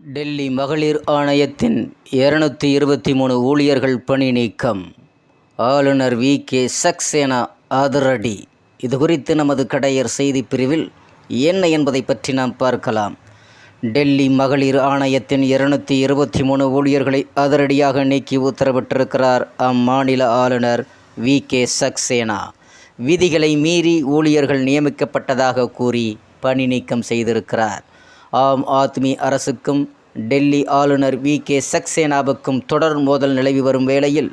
டெல்லி மகளிர் ஆணையத்தின் 223 ஊழியர்கள் பணி நீக்கம். ஆளுநர் வி.கே. சக்சேனா அதிரடி. இது குறித்து நமது கடையர் செய்தி பிரிவில் என்ன என்பதை பற்றி நாம் பார்க்கலாம். டெல்லி மகளிர் ஆணையத்தின் 223 ஊழியர்களை அதிரடியாக நீக்கி உத்தரவிட்டிருக்கிறார் அம்மாநில ஆளுநர் வி.கே. சக்சேனா. விதிகளை மீறி ஊழியர்கள் நியமிக்கப்பட்டதாக கூறி பணி நீக்கம் செய்திருக்கிறார். ஆம் ஆத்மி அரசுக்கும் டெல்லி ஆளுநர் வி.கே. சக்சேனாவுக்கும் தொடர் மோதல் நிலவி வரும் வேளையில்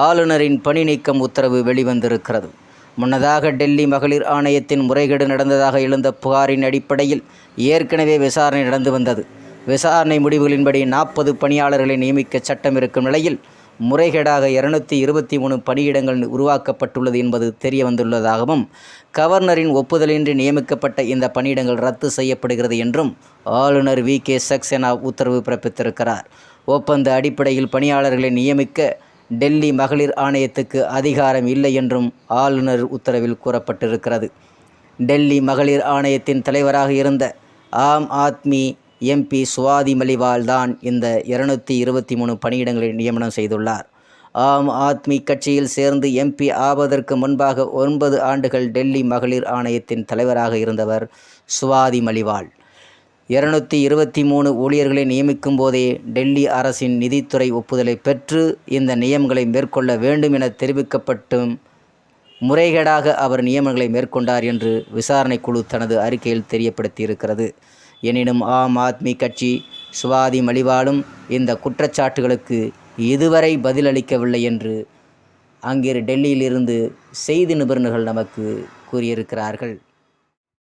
ஆளுநரின் பணி நீக்கம் உத்தரவு வெளிவந்திருக்கிறது. முன்னதாக டெல்லி மகளிர் ஆணையத்தின் முறைகேடு நடந்ததாக எழுந்த புகாரின் அடிப்படையில் ஏற்கனவே விசாரணை நடந்து வந்தது. விசாரணை முடிவுகளின்படி 40 பணியாளர்களை நியமிக்க சட்டம் இருக்கும் நிலையில் முறைகேடாக 223 பணியிடங்கள் உருவாக்கப்பட்டுள்ளது என்பது தெரிய வந்துள்ளதாகவும், கவர்னரின் ஒப்புதலின்றி நியமிக்கப்பட்ட இந்த பணியிடங்கள் ரத்து செய்யப்படுகிறது என்றும் ஆளுநர் வி.கே. சக்சேனா உத்தரவு பிறப்பித்திருக்கிறார். ஒப்பந்த அடிப்படையில் பணியாளர்களை நியமிக்க டெல்லி மகளிர் ஆணையத்துக்கு அதிகாரம் இல்லை என்றும் ஆளுநர் உத்தரவில் கூறப்பட்டிருக்கிறது. டெல்லி மகளிர் ஆணையத்தின் தலைவராக இருந்த ஆம் ஆத்மி எம்பி சுவாதி மலிவால் தான் இந்த 223 பணியிடங்களை நியமனம் செய்துள்ளார். ஆம் ஆத்மி கட்சியில் சேர்ந்து எம்பி ஆவதற்கு முன்பாக 9 ஆண்டுகள் டெல்லி மகளிர் ஆணையத்தின் தலைவராக இருந்தவர் சுவாதி மலிவால். 223 ஊழியர்களை நியமிக்கும் போதே டெல்லி அரசின் நிதித்துறை ஒப்புதலை பெற்று இந்த நியமனங்களை மேற்கொள்ள வேண்டும் என தெரிவிக்கப்பட்டும் முறைகேடாக அவர் நியமனங்களை மேற்கொண்டார் என்று விசாரணை குழு தனது அறிக்கையில் தெரியப்படுத்தியிருக்கிறது. எனினும் ஆம் ஆத்மி கட்சி சுவாதி மலிவாலும் இந்த குற்றச்சாட்டுகளுக்கு இதுவரை பதிலளிக்கவில்லை என்று அங்கே டெல்லியிலிருந்து செய்தி நிபுணர்கள் நமக்கு கூறியிருக்கிறார்கள்.